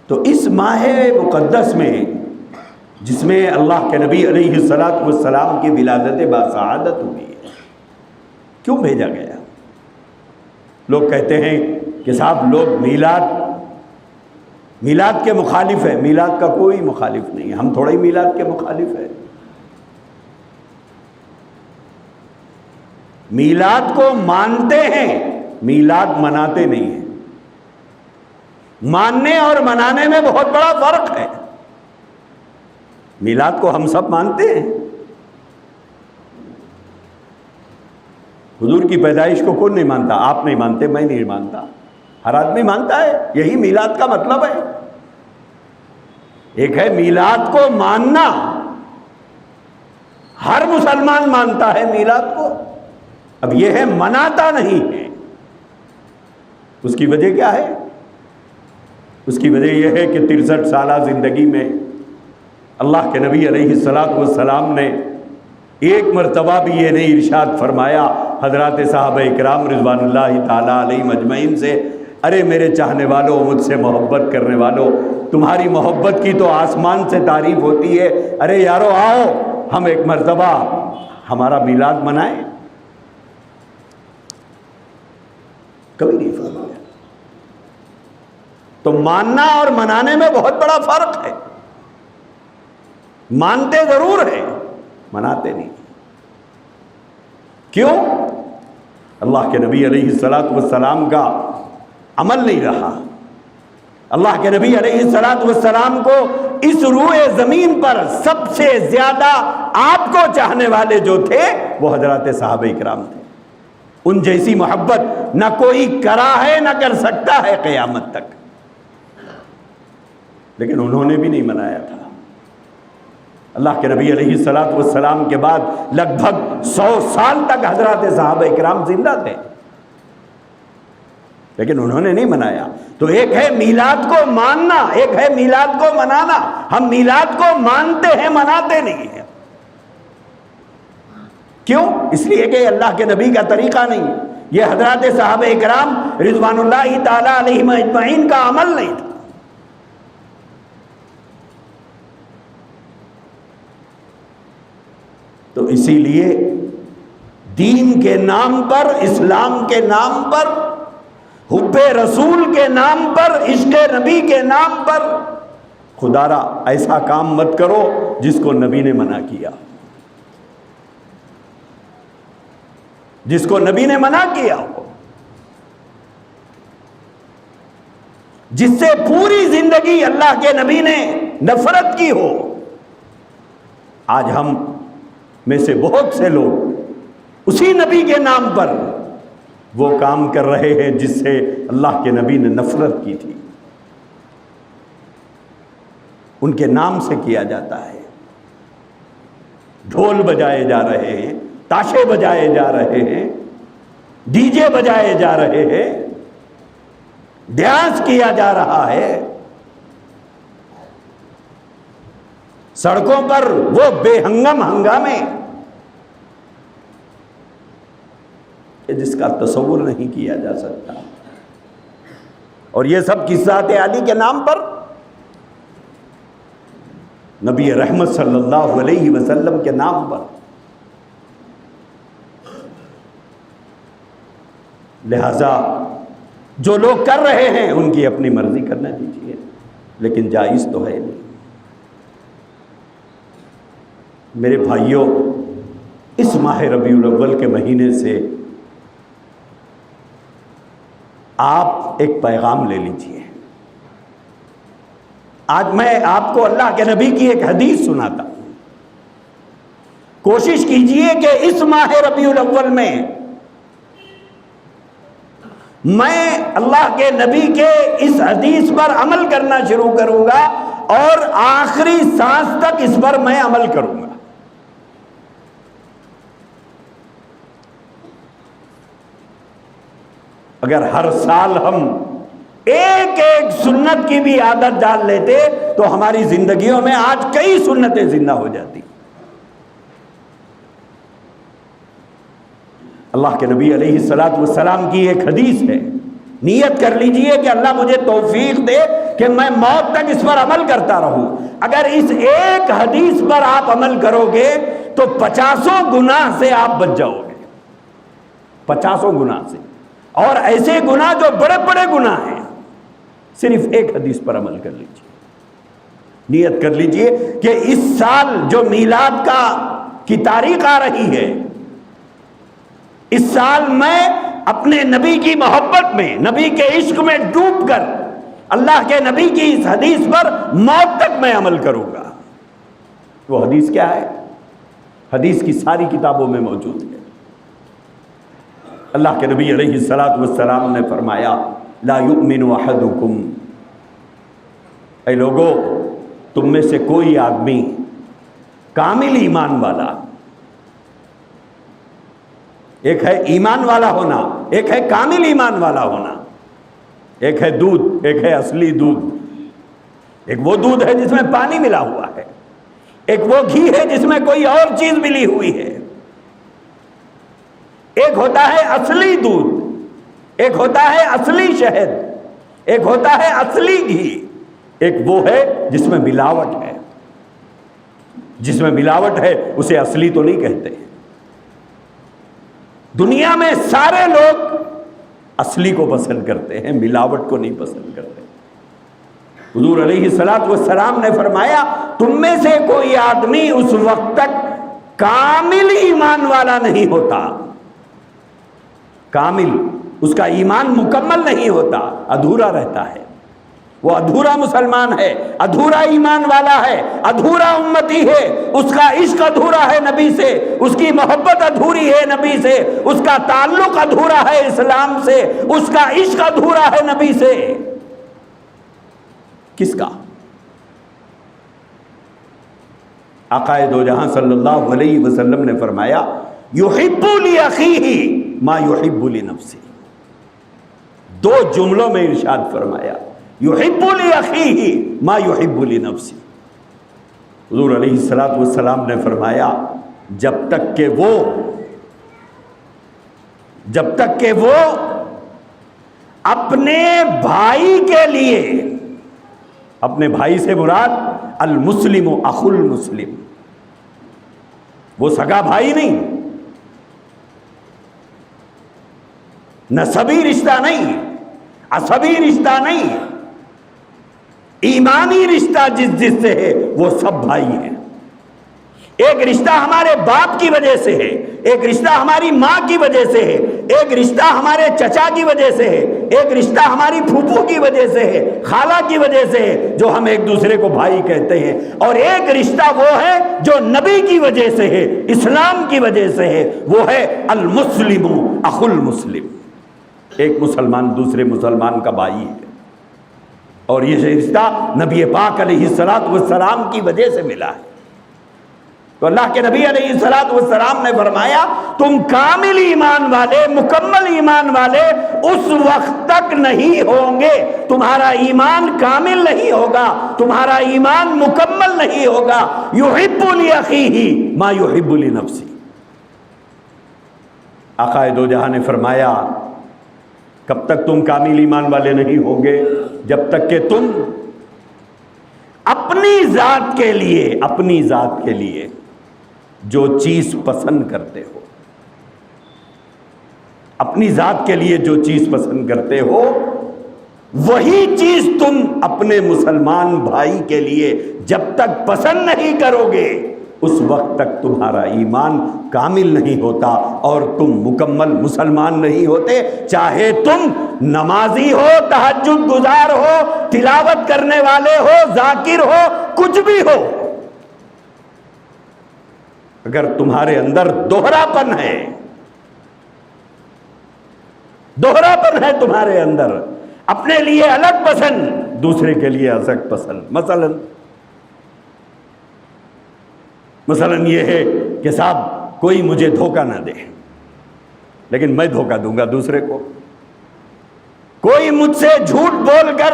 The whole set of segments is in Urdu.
تو اس ماہ مقدس میں جس میں اللہ کے نبی علیہ الصلوۃ والسلام کی ولادت باسعادت ہوئی ہے، کیوں بھیجا گیا؟ لوگ کہتے ہیں کہ صاحب لوگ میلاد کے مخالف ہے۔ میلاد کا کوئی مخالف نہیں ہے، ہم تھوڑا ہی میلاد کے مخالف ہے۔ میلاد کو مانتے ہیں، میلاد مناتے نہیں ہیں۔ ماننے اور منانے میں بہت بڑا فرق ہے۔ میلاد کو ہم سب مانتے ہیں، حضور کی پیدائش کو کون نہیں مانتا؟ آپ نہیں مانتے، میں نہیں مانتا، ہر آدمی مانتا ہے۔ یہی میلاد کا مطلب ہے۔ ایک ہے میلاد کو ماننا، ہر مسلمان مانتا ہے میلاد کو۔ اب یہ ہے مناتا نہیں ہے۔ اس کی وجہ کیا ہے؟ اس کی وجہ یہ ہے کہ 63 سالہ زندگی میں اللہ کے نبی علیہ الصلوۃ والسلام نے ایک مرتبہ بھی یہ نہیں ارشاد فرمایا حضرات صحابہ اکرام رضوان اللہ تعالیٰ علیہم اجمعین سے، ارے میرے چاہنے والوں، مجھ سے محبت کرنے والوں، تمہاری محبت کی تو آسمان سے تعریف ہوتی ہے، ارے یارو آؤ ہم ایک مرتبہ ہمارا میلاد منائیں۔ کبھی نہیں فرمایا۔ تو ماننا اور منانے میں بہت بڑا فرق ہے۔ مانتے ضرور ہیں، مناتے نہیں۔ کیوں؟ اللہ کے نبی علیہ الصلوۃ والسلام کا عمل نہیں رہا۔ اللہ کے نبی علیہ الصلوۃ والسلام کو اس روئے زمین پر سب سے زیادہ آپ کو چاہنے والے جو تھے وہ حضرات صحابہ اکرام تھے۔ ان جیسی محبت نہ کوئی کرا ہے نہ کر سکتا ہے قیامت تک، لیکن انہوں نے بھی نہیں منایا تھا۔ اللہ کے نبی علیہ الصلوۃ والسلام کے بعد لگ بھگ 100 سال تک حضرات صحابہ اکرام زندہ تھے، لیکن انہوں نے نہیں منایا۔ تو ایک ہے میلاد کو ماننا، ایک ہے میلاد کو منانا۔ ہم میلاد کو مانتے ہیں، مناتے نہیں ہیں۔ کیوں؟ اس لیے کہ اللہ کے نبی کا طریقہ نہیں، یہ حضرات صحابہ اکرام رضوان اللہ تعالی علیہم اجمعین کا عمل نہیں تھا۔ تو اسی لیے دین کے نام پر، اسلام کے نام پر، حب رسول کے نام پر، عشق نبی کے نام پر خدا را ایسا کام مت کرو جس کو نبی نے منع کیا، جس کو نبی نے منع کیا ہو، جس سے پوری زندگی اللہ کے نبی نے نفرت کی ہو۔ آج ہم میں سے بہت سے لوگ اسی نبی کے نام پر وہ کام کر رہے ہیں جس سے اللہ کے نبی نے نفرت کی تھی، ان کے نام سے کیا جاتا ہے۔ ڈھول بجائے جا رہے ہیں، تاشے بجائے جا رہے ہیں، ڈی جے بجائے جا رہے ہیں، ڈانس کیا جا رہا ہے، سڑکوں پر وہ بے ہنگم ہنگامے جس کا تصور نہیں کیا جا سکتا۔ اور یہ سب کس ذات عالی کے نام پر؟ نبی رحمت صلی اللہ علیہ وسلم کے نام پر۔ لہذا جو لوگ کر رہے ہیں ان کی اپنی مرضی کرنا دیجیے، لیکن جائز تو ہے نہیں۔ میرے بھائیوں، اس ماہ ربیع الاول کے مہینے سے آپ ایک پیغام لے لیجئے۔ آج میں آپ کو اللہ کے نبی کی ایک حدیث سناتا ہوں۔ کوشش کیجئے کہ اس ماہ ربیع الاول میں میں اللہ کے نبی کے اس حدیث پر عمل کرنا شروع کروں گا اور آخری سانس تک اس پر میں عمل کروں گا۔ اگر ہر سال ہم ایک ایک سنت کی بھی عادت ڈال لیتے تو ہماری زندگیوں میں آج کئی سنتیں زندہ ہو جاتی۔ اللہ کے نبی علیہ الصلوۃ والسلام کی ایک حدیث ہے، نیت کر لیجئے کہ اللہ مجھے توفیق دے کہ میں موت تک اس پر عمل کرتا رہوں. اگر اس ایک حدیث پر آپ عمل کرو گے تو 50 گناہ سے آپ بچ جاؤ گے. 50 گناہ سے. اور ایسے گناہ جو بڑے بڑے گناہ ہیں. صرف ایک حدیث پر عمل کر لیجئے. نیت کر لیجئے کہ اس سال جو میلاد کی تاریخ آ رہی ہے، اس سال میں اپنے نبی کی محبت میں، نبی کے عشق میں ڈوب کر اللہ کے نبی کی اس حدیث پر موت تک میں عمل کروں گا. وہ حدیث کیا ہے؟ حدیث کی ساری کتابوں میں موجود ہے. اللہ کے نبی علیہ الصلوۃ والسلام نے فرمایا لا یؤمن احدکم، اے لوگو تم میں سے کوئی آدمی کامل ایمان والا، ایک ہے ایمان والا ہونا، ایک ہے کامل ایمان والا ہونا. ایک ہے دودھ، ایک ہے اصلی دودھ. ایک وہ دودھ ہے جس میں پانی ملا ہوا ہے، ایک وہ گھی ہے جس میں کوئی اور چیز ملی ہوئی ہے. ایک ہوتا ہے اصلی دودھ، ایک ہوتا ہے اصلی شہد، ایک ہوتا ہے اصلی گھی. ایک وہ ہے جس میں ملاوٹ ہے. جس میں ملاوٹ ہے اسے اصلی تو نہیں کہتے. دنیا میں سارے لوگ اصلی کو پسند کرتے ہیں، ملاوٹ کو نہیں پسند کرتے. حضور علیہ الصلوۃ والسلام نے فرمایا تم میں سے کوئی آدمی اس وقت تک کامل ایمان والا نہیں ہوتا. کامل، اس کا ایمان مکمل نہیں ہوتا، ادھورا رہتا ہے. وہ ادھورا مسلمان ہے، ادھورا ایمان والا ہے، ادھورا امتی ہے. اس کا عشق ادھورا ہے نبی سے، اس کی محبت ادھوری ہے نبی سے، اس کا تعلق ادھورا ہے اسلام سے، اس کا عشق ادھورا ہے نبی سے. کس کا؟ آقا دو جہاں صلی اللہ علیہ وسلم نے فرمایا یحب لأخیہ ما یحب لنفسہ. دو جملوں میں ارشاد فرمایا یحب لأخیہ ما یحب لنفسہ. حضور علیہ الصلوۃ والسلام نے فرمایا جب تک کہ وہ اپنے بھائی کے لیے، اپنے بھائی سے مراد المسلم اخو المسلم، وہ سگا بھائی نہیں، نسبی رشتہ نہیں، عصبی رشتہ نہیں، ایمانی رشتہ جس سے ہے وہ سب بھائی ہیں. ایک رشتہ ہمارے باپ کی وجہ سے ہے، ایک رشتہ ہماری ماں کی وجہ سے ہے، ایک رشتہ ہمارے چچا کی وجہ سے ہے، ایک رشتہ ہماری پھوپھو کی وجہ سے ہے، خالہ کی وجہ سے ہے، جو ہم ایک دوسرے کو بھائی کہتے ہیں. اور ایک رشتہ وہ ہے جو نبی کی وجہ سے ہے، اسلام کی وجہ سے ہے، وہ ہے المسلم اخو المسلم. ایک مسلمان دوسرے مسلمان کا بھائی ہے. اور یہ رشتہ نبی پاک علیہ الصلوۃ والسلام کی وجہ سے ملا ہے. تو اللہ کے نبی علیہ الصلوۃ والسلام نے فرمایا تم کامل ایمان والے، مکمل ایمان والے اس وقت تک نہیں ہوں گے، تمہارا ایمان کامل نہیں ہوگا، تمہارا ایمان مکمل نہیں ہوگا. یحب لأخیہ ما یحب لنفسہ. آقا دو جہاں نے فرمایا کب تک تم کامل ایمان والے نہیں ہوں گے؟ جب تک کہ تم اپنی ذات کے لیے جو چیز پسند کرتے ہو، اپنی ذات کے لیے جو چیز پسند کرتے ہو وہی چیز تم اپنے مسلمان بھائی کے لیے جب تک پسند نہیں کرو گے اس وقت تک تمہارا ایمان کامل نہیں ہوتا اور تم مکمل مسلمان نہیں ہوتے. چاہے تم نمازی ہو، تہجد گزار ہو، تلاوت کرنے والے ہو، ذاکر ہو، کچھ بھی ہو، اگر تمہارے اندر دوہراپن ہے تمہارے اندر، اپنے لیے الگ پسند، دوسرے کے لیے الگ پسند. مثلا یہ ہے کہ صاحب کوئی مجھے دھوکہ نہ دے لیکن میں دھوکہ دوں گا دوسرے کو. کوئی مجھ سے جھوٹ بول کر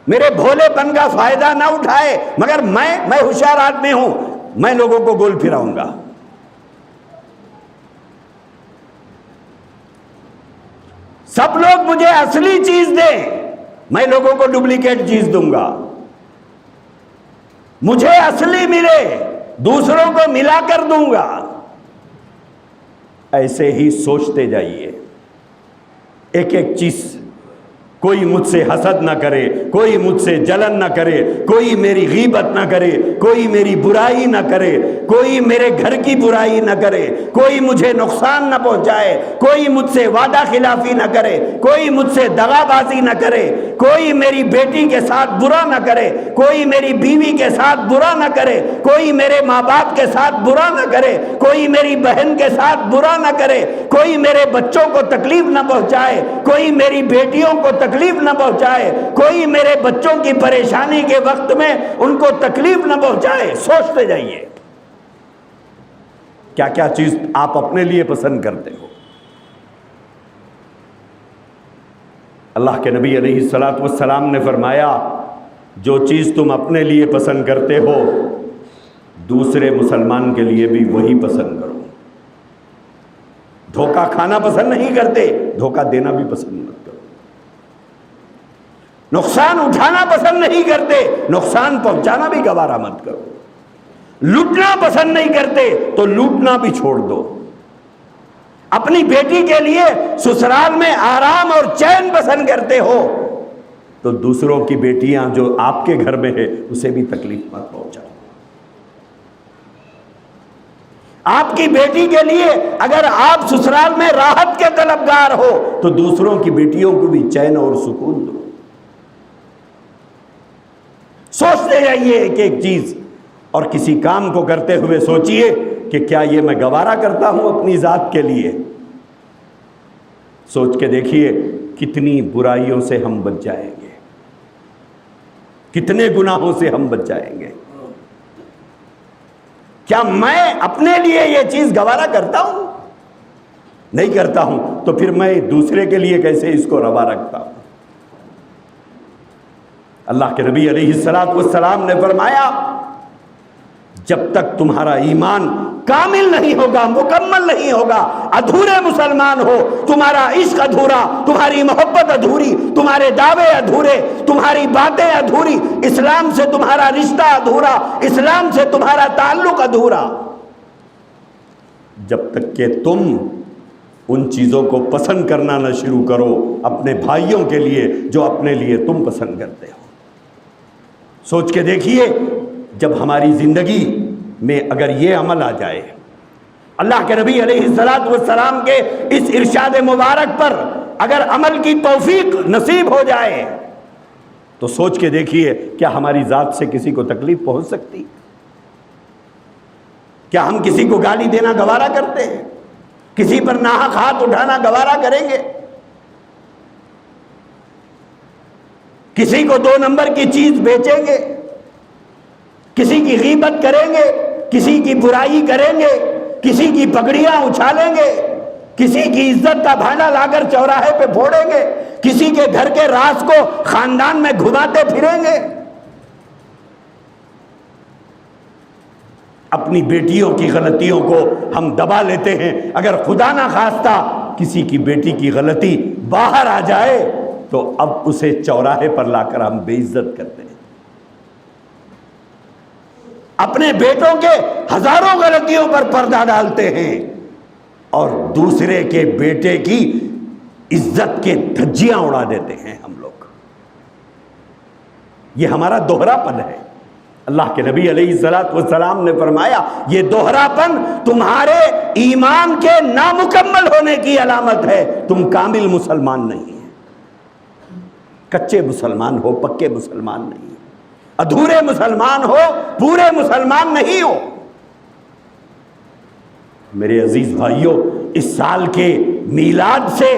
میرے بھولے پن کا فائدہ نہ اٹھائے مگر میں ہوشیار آدمی ہوں، میں لوگوں کو گول پھراؤں گا. سب لوگ مجھے اصلی چیز دیں میں لوگوں کو ڈپلیکیٹ چیز دوں گا، مجھے اصلی ملے دوسروں کو ملا کر دوں گا۔ ایسے ہی سوچتے جائیے، ایک ایک چیز، کوئی مجھ سے حسد نہ کرے، کوئی مجھ سے جلن نہ کرے، کوئی میری غیبت نہ کرے، کوئی میری برائی نہ کرے، کوئی میرے گھر کی برائی نہ کرے، کوئی مجھے نقصان نہ پہنچائے، کوئی مجھ سے وعدہ خلافی نہ کرے، کوئی مجھ سے دغا بازی نہ کرے، کوئی میری بیٹی کے ساتھ برا نہ کرے، کوئی میری بیوی کے ساتھ برا نہ کرے، کوئی میرے ماں باپ کے ساتھ برا نہ کرے، کوئی میری بہن کے ساتھ برا نہ کرے، کوئی میرے بچوں کو تکلیف نہ پہنچائے، کوئی میری بیٹیوں کو تکلیف نہ پہنچائے، کوئی میرے بچوں کی پریشانی کے وقت میں ان کو تکلیف نہ پہنچائے۔ سوچتے جائیے کیا کیا چیز آپ اپنے لیے پسند کرتے ہو۔ اللہ کے نبی علیہ الصلوۃ والسلام نے فرمایا، جو چیز تم اپنے لیے پسند کرتے ہو دوسرے مسلمان کے لیے بھی وہی پسند کرو۔ دھوکہ کھانا پسند نہیں کرتے، دھوکہ دینا بھی پسند مت کرو۔ نقصان اٹھانا پسند نہیں کرتے، نقصان پہنچانا بھی گوارا مت کرو۔ لوٹنا پسند نہیں کرتے تو لوٹنا بھی چھوڑ دو۔ اپنی بیٹی کے لیے سسرال میں آرام اور چین پسند کرتے ہو تو دوسروں کی بیٹیاں جو آپ کے گھر میں ہے اسے بھی تکلیف مت پہنچاؤ۔ آپ کی بیٹی کے لیے اگر آپ سسرال میں راحت کے طلبگار ہو تو دوسروں کی بیٹیوں کو بھی چین اور سکون دو۔ سوچتے جائیے ایک ایک چیز، اور کسی کام کو کرتے ہوئے سوچئے کہ کیا یہ میں گوارا کرتا ہوں اپنی ذات کے لیے۔ سوچ کے دیکھیے کتنی برائیوں سے ہم بچ جائیں گے، کتنے گناہوں سے ہم بچ جائیں گے۔ کیا میں اپنے لیے یہ چیز گوارا کرتا ہوں؟ نہیں کرتا ہوں تو پھر میں دوسرے کے لیے کیسے اس کو روا رکھتا ہوں؟ اللہ کے نبی علیہ الصلوۃ والسلام نے فرمایا، جب تک تمہارا ایمان کامل نہیں ہوگا، مکمل نہیں ہوگا، ادھورے مسلمان ہو، تمہارا عشق ادھورا، تمہاری محبت ادھوری، تمہارے دعوے ادھورے، تمہاری باتیں ادھوری، اسلام سے تمہارا رشتہ ادھورا، اسلام سے تمہارا تعلق ادھورا، جب تک کہ تم ان چیزوں کو پسند کرنا نہ شروع کرو اپنے بھائیوں کے لیے جو اپنے لیے تم پسند کرتے ہو۔ سوچ کے دیکھیے، جب ہماری زندگی میں اگر یہ عمل آ جائے، اللہ کے نبی علیہ الصلوۃ والسلام کے اس ارشاد مبارک پر اگر عمل کی توفیق نصیب ہو جائے تو سوچ کے دیکھیے کیا ہماری ذات سے کسی کو تکلیف پہنچ سکتی؟ کیا ہم کسی کو گالی دینا گوارا کرتے ہیں؟ کسی پر ناحق ہاتھ اٹھانا گوارا کریں گے؟ کسی کو 2 نمبر کی چیز بیچیں گے؟ کسی کی غیبت کریں گے؟ کسی کی برائی کریں گے؟ کسی کی پگڑیاں اچھالیں گے؟ کسی کی عزت کا بھانا لا کر چوراہے پہ پھوڑیں گے؟ کسی کے گھر کے راز کو خاندان میں گھماتے پھریں گے؟ اپنی بیٹیوں کی غلطیوں کو ہم دبا لیتے ہیں، اگر خدا نہ خواستہ کسی کی بیٹی کی غلطی باہر آ جائے تو اب اسے چوراہے پر لا کر ہم بے عزت کرتے ہیں۔ اپنے بیٹوں کے ہزاروں غلطیوں پر پردہ ڈالتے ہیں اور دوسرے کے بیٹے کی عزت کے دھجیاں اڑا دیتے ہیں ہم لوگ۔ یہ ہمارا دوہرا پن ہے۔ اللہ کے نبی علیہ الصلوۃ والسلام نے فرمایا، یہ دوہرا پن تمہارے ایمان کے نامکمل ہونے کی علامت ہے، تم کامل مسلمان نہیں ہیں، کچے مسلمان ہو، پکے مسلمان نہیں، ادھورے مسلمان ہو، پورے مسلمان نہیں ہو۔ میرے عزیز بھائیوں، اس سال کے میلاد سے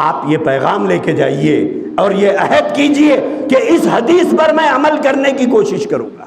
آپ یہ پیغام لے کے جائیے اور یہ عہد کیجئے کہ اس حدیث پر میں عمل کرنے کی کوشش کروں گا۔